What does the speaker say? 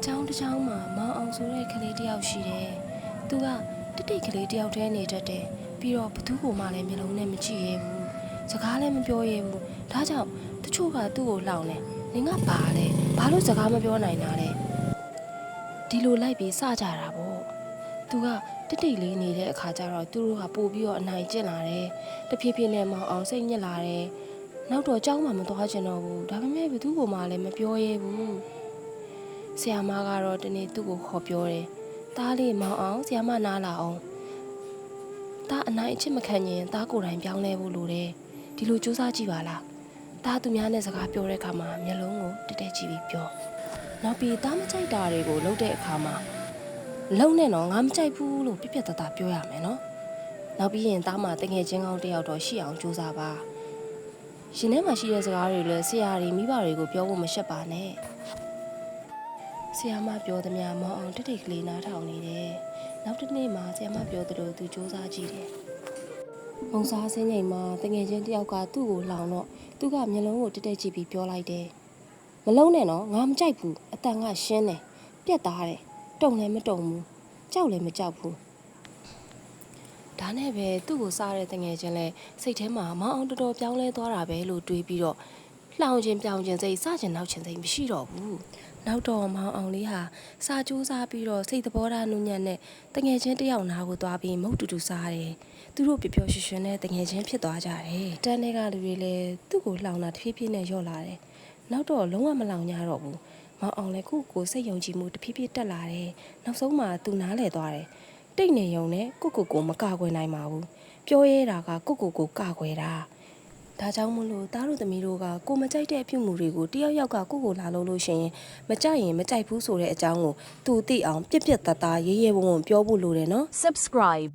ကျောင်းတစ်ကျောင်းမှာမောင်အောင်ဆိုတဲ့ကလေးတစ်ယောက်ရှိတယ်။သူကတိတ်တိတ်ကလေးတစ်ယောက်တည်းနေတတ်တယ်။ပြီးတော့ဘသူ့ကိုမှလည်းမျက်လုံးနဲ့မကြည့်ရဘူး။စကားလည်းမပြောရဘူး။ဒါကြောင့်တချို့ကသူ့ကိုလှောင်တယ်။နင်ကဘာလဲ။ဘာလို့စကားမပြောနိုင်တာလဲ။ဒီလိုလိုက်ပြီးစကြတာပေါ့။သူကတိတ်တိတ်လေးနေတဲ့အခါကျတော့သူတို့ကပို့ပြီးတော့အနိုင်ကျင့်လာတယ်။တဖြည်းဖြည်းနဲ့မောင်အောင်စိတ်ညစ်လာတယ်။နောက်တော့ကျောင်းမှာမသွားချင်တော့ဘူး။ဒါပေမဲ့ဘသူ့ကိုမှလည်းမပြောရဘူး။ဆရာမကတော့ဒီနေ့သူ့ကိုခေါ်ပြောတယ်။သားလေးမောင်အောင်ဆရာမနားလာအောင်။သားအနိုင်အချစ်မခံရင်သားကိုယ်တိုင်ပြောင်းလဲဖို့လိုတယ်။ဒီလိုစူးစမ်းကြည့်ပါလား။သားသူများနဲ့စကားပြောတဲ့အခါမှာမျက်လုံးကိုတက်တက်ကြည့်ပြီးပြော။နောက်ပြီးသားမကြိုက်တာတွေကိုလုပ်တဲ့အခါမှာလုံနဲ့တော့ငါမကြိုက်ဘူးလို့ပြပြတသားပြောရမယ်နော်။နောက်ပြီးရင်သားမတငယ်ချင်းကောင်းတစ်ယောက်တော့ရှိအောင်စူးစမ်းပါ။ရှင်ထဲမှာရှိတဲ့စကားတွေလည်းဆရာတွေမိဘတွေကိုပြောဖို့မရှက်ပါနဲ့။ဆရာမပြောသမျှမောင်အောင်တိတ်တိတ်ကလေးနားထောင်နေတယ်။နောက်တစ်နေ့မှဆရာမပြောသလိုသူစူးစမ်းကြည့်တယ်။မုံစားစင်းချိန်မှာတငယ်ချင်းတယောက်ကသူ့ကိုလှောင်တော့သူကမျက်လုံးကိုတက်တက်ကြည့်ပြီးပြောလိုက်တယ်။မလုံးနဲ့နော်ငါမကြိုက်ဘူးအတန်ကရှင်းတယ်ပြက်သားတယ်တုံလည်းမတုံဘူးကြောက်လည်းမကြောက်ဘူး။ဒါနဲ့ပဲသူ့ကိုစားတဲ့တငယ်ချင်းလဲစိတ်ထဲမှာမောင်အောင်တော်တော်ပြောင်းလဲသွားတာပဲလို့တွေးပြီးတော့လှောင်ခြင်းပြောင်းခြင်းစိတ်စကျင်နောက်ခြင်းစိတ်မရှိတော့ဘူး။နောက်တော့မောင်အောင်လေးဟာစာကြိုးစားပြီးတော့စိတ်သဘောထားနုညံ့နဲ့တငယ်ချင်းတယောက်နာကိုသွားပြီးမုတ်တူတူစားတယ်။သူတို့ပျော်ပျော်ရွှင်ရွှင်နဲ့တငယ်ချင်းဖြစ်သွားကြတယ်။တန်းတွေကလူတွေလည်းသူ့ကိုလှောင်တာတဖြည်းဖြည်းနဲ့လျော့လာတယ်။နောက်တော့လုံးဝမလှောင်ကြတော့ဘူး။မောင်အောင်လည်းကိုစိတ်ယုံကြည်မှုတဖြည်းဖြည်းတက်လာတယ်။နောက်ဆုံးမှသူနားလည်သွားတယ်။တိတ်နေုံနဲ့ကိုမကာကွယ်နိုင်ပါဘူး။ပြောရဲတာကကိုကာကွယ်တာ။ဒါကြောင့်မလို့သားတို့သမီးတို့ကကိုမကြိုက်တဲ့အပြုမှုတွေကိုတယောက်ယောက်ကကိုလာလို့ရှိရင်မကြိုက်ရင်မကြိုက်ဘူးဆိုတဲ့အကြောင်းကိုသူသိအောင်ပြက်ပြက်သားသားရေးရဲဝံ့ဝံ့ပြောဖို့လိုတယ်နော် Subscribe